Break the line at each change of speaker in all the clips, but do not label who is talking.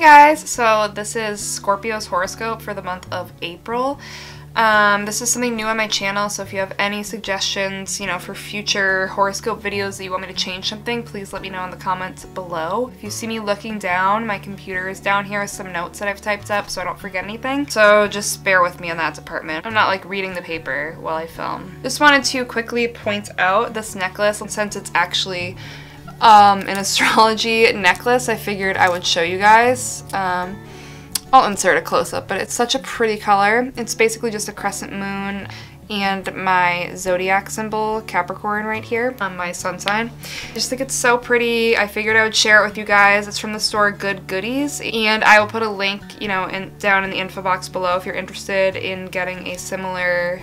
guys, so this is Scorpio's horoscope for the month of April. This is something new on my channel, so if you have any suggestions, for future horoscope videos that you want me to change something, please let me know in the comments below. If you see me looking down, my computer is down here with some notes that I've typed up so I don't forget anything, so just bear with me in that department. I'm not like reading the paper while I film. Just wanted to quickly point out this necklace, since it's actually an astrology necklace, I figured I would show you guys. I'll insert a close-up, but it's such a pretty color. It's basically just a crescent moon and my zodiac symbol, Capricorn, right here on my sun sign. I just think it's so pretty. I figured I would share it with you guys. It's from the store Good Goodies, and I will put a link, down in the info box below if you're interested in getting a similar,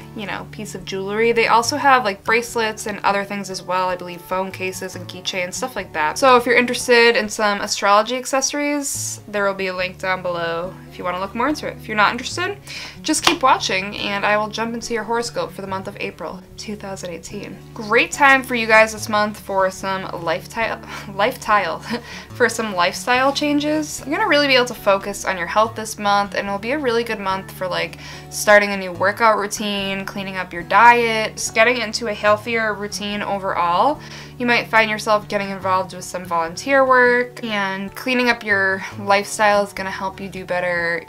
piece of jewelry. They also have like bracelets and other things as well. I believe phone cases and keychains, stuff like that. So if you're interested in some astrology accessories, there will be a link down below if you want to look more into it. If you're not interested, just keep watching and I will jump into your horoscope for the month of April 2018. Great time for you guys this month for some lifestyle changes. You're gonna really be able to focus on your health this month, and it'll be a really good month for like starting a new workout routine, cleaning up your diet, just getting into a healthier routine overall. You might find yourself getting involved with some volunteer work, and cleaning up your lifestyle is going to help you do better,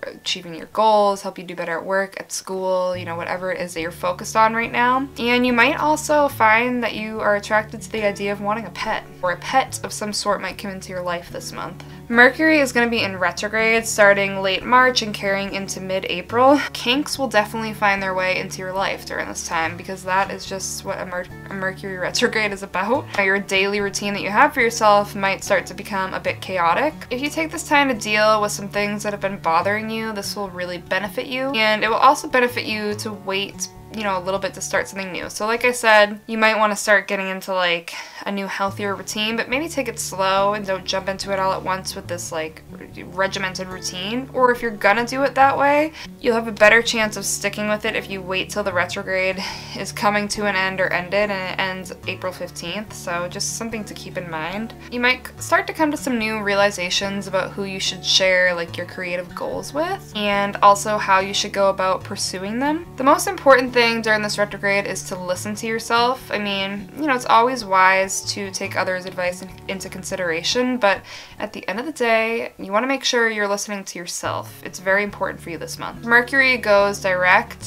achieving your goals, help you do better at work, at school, whatever it is that you're focused on right now. And you might also find that you are attracted to the idea of wanting a pet, or a pet of some sort might come into your life this month. Mercury is going to be in retrograde starting late March and carrying into mid-April. Kinks will definitely find their way into your life during this time, because that is just what a Mercury retrograde is about. Your daily routine that you have for yourself might start to become a bit chaotic. If you take this time to deal with some things that have been bothering you, this will really benefit you, and it will also benefit you to wait a little bit to start something new. So like I said, you might want to start getting into like a new healthier routine, but maybe take it slow and don't jump into it all at once with this like regimented routine. Or if you're gonna do it that way, you'll have a better chance of sticking with it if you wait till the retrograde is coming to an end or ended, and it ends April 15th. So just something to keep in mind. You might start to come to some new realizations about who you should share like your creative goals with, and also how you should go about pursuing them. The most important thing during this retrograde is to listen to yourself. I mean, it's always wise to take others' advice into consideration, but at the end of the day, you want to make sure you're listening to yourself. It's very important for you this month. Mercury goes direct.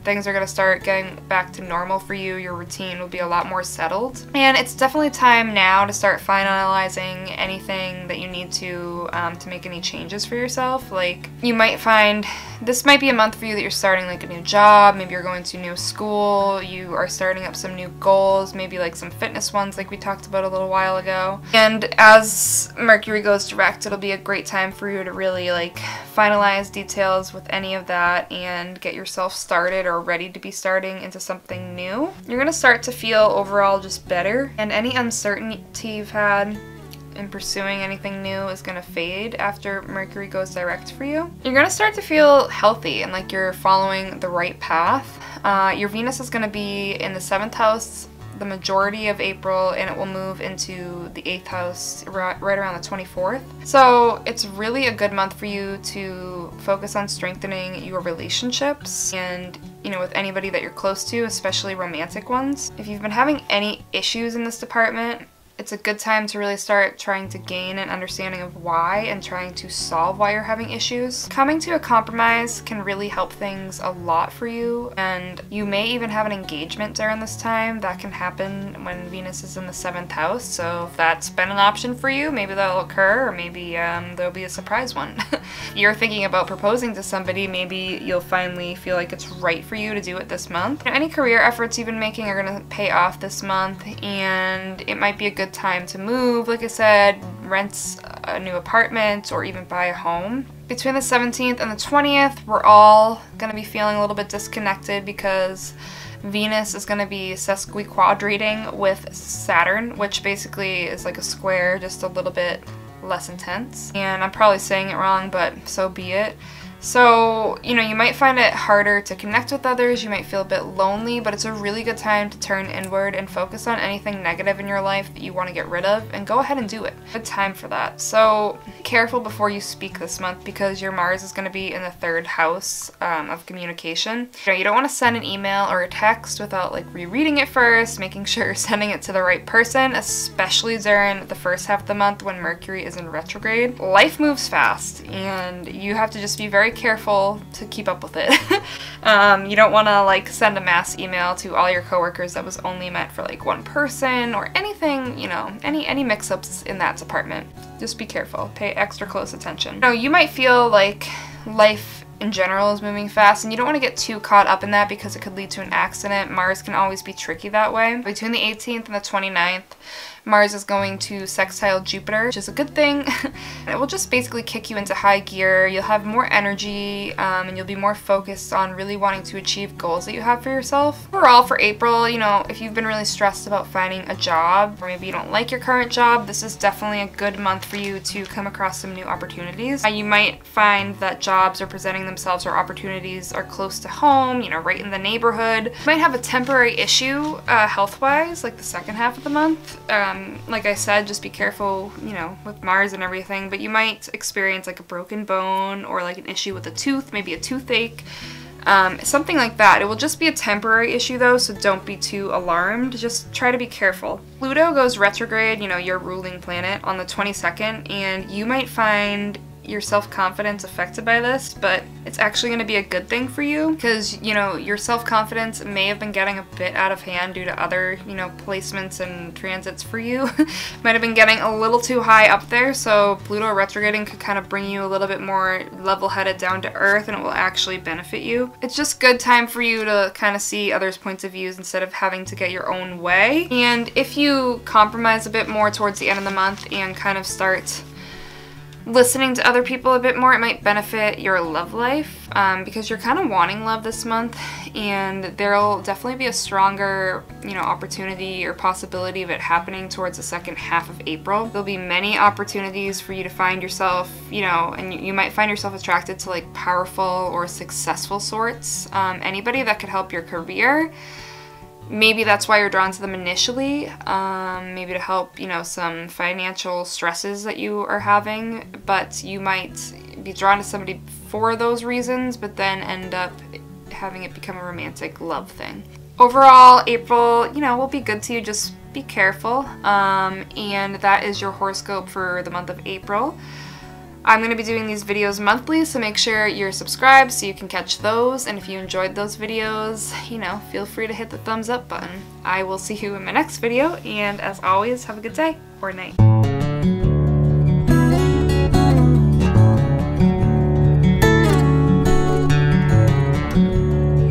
Things are going to start getting back to normal for you. Your routine will be a lot more settled. And it's definitely time now to start finalizing anything that you need to make any changes for yourself. Like, you might find this might be a month for you that you're starting like a new job, maybe you're going to new school, you are starting up some new goals, maybe like some fitness ones like we talked about a little while ago. And as Mercury goes direct, it'll be a great time for you to really like finalize details with any of that and get yourself started or ready to be starting into something new. You're gonna start to feel overall just better, and any uncertainty you've had in pursuing anything new is going to fade after Mercury goes direct for you. You're going to start to feel healthy and like you're following the right path. Your Venus is going to be in the 7th house the majority of April, and it will move into the 8th house right around the 24th. So it's really a good month for you to focus on strengthening your relationships and with anybody that you're close to, especially romantic ones. If you've been having any issues in this department, it's a good time to really start trying to gain an understanding of why and trying to solve why you're having issues. Coming to a compromise can really help things a lot for you, and you may even have an engagement during this time. That can happen when Venus is in the 7th house, so if that's been an option for you, maybe that'll occur, or maybe there'll be a surprise one. If you're thinking about proposing to somebody, maybe you'll finally feel like it's right for you to do it this month. Any career efforts you've been making are going to pay off this month, and it might be a good time to move, like I said, rent a new apartment, or even buy a home. Between the 17th and the 20th, we're all going to be feeling a little bit disconnected because Venus is going to be sesquiquadrating with Saturn, which basically is like a square, just a little bit less intense. And I'm probably saying it wrong, but so be it. So, you know, you might find it harder to connect with others, you might feel a bit lonely, but it's a really good time to turn inward and focus on anything negative in your life that you want to get rid of, and go ahead and do it. Good time for that. So, be careful before you speak this month, because your Mars is going to be in the 3rd house of communication. You know, you don't want to send an email or a text without like rereading it first, making sure you're sending it to the right person, especially during the first half of the month when Mercury is in retrograde. Life moves fast, and you have to just be very careful to keep up with it. You don't want to like send a mass email to all your coworkers that was only meant for like one person, or anything, you know, any mix-ups in that department. Just be careful. Pay extra close attention. You know, you might feel like life in general is moving fast, and you don't want to get too caught up in that because it could lead to an accident. Mars can always be tricky that way. Between the 18th and the 29th, Mars is going to sextile Jupiter, which is a good thing. It will just basically kick you into high gear. You'll have more energy, and you'll be more focused on really wanting to achieve goals that you have for yourself. Overall, for April, you know, if you've been really stressed about finding a job, or maybe you don't like your current job, this is definitely a good month for you to come across some new opportunities. You might find that jobs are presenting themselves, or opportunities are close to home, you know, right in the neighborhood. You might have a temporary issue health-wise, like the second half of the month. Like I said, just be careful, you know, with Mars and everything, but you might experience like a broken bone, or like an issue with a tooth, maybe a toothache, something like that. It will just be a temporary issue though, so don't be too alarmed. Just try to be careful. Pluto goes retrograde, you know, your ruling planet, on the 22nd, and you might find your self-confidence affected by this, but it's actually going to be a good thing for you, because, you know, your self-confidence may have been getting a bit out of hand due to other, you know, placements and transits for you. Might have been getting a little too high up there, so Pluto retrograding could kind of bring you a little bit more level-headed, down to earth, and it will actually benefit you. It's just good time for you to kind of see others' points of views instead of having to get your own way. And if you compromise a bit more towards the end of the month and kind of start listening to other people a bit more, it might benefit your love life, because you're kind of wanting love this month, and there'll definitely be a stronger, you know, opportunity or possibility of it happening towards the second half of April. There'll be many opportunities for you to find yourself, you know, and you might find yourself attracted to like powerful or successful sorts, anybody that could help your career. Maybe that's why you're drawn to them initially, maybe to help, you know, some financial stresses that you are having, but you might be drawn to somebody for those reasons, but then end up having it become a romantic love thing. Overall, April, you know, will be good to you, just be careful, and that is your horoscope for the month of April. I'm going to be doing these videos monthly, so make sure you're subscribed so you can catch those, and if you enjoyed those videos, you know, feel free to hit the thumbs up button. I will see you in my next video, and as always, have a good day or night.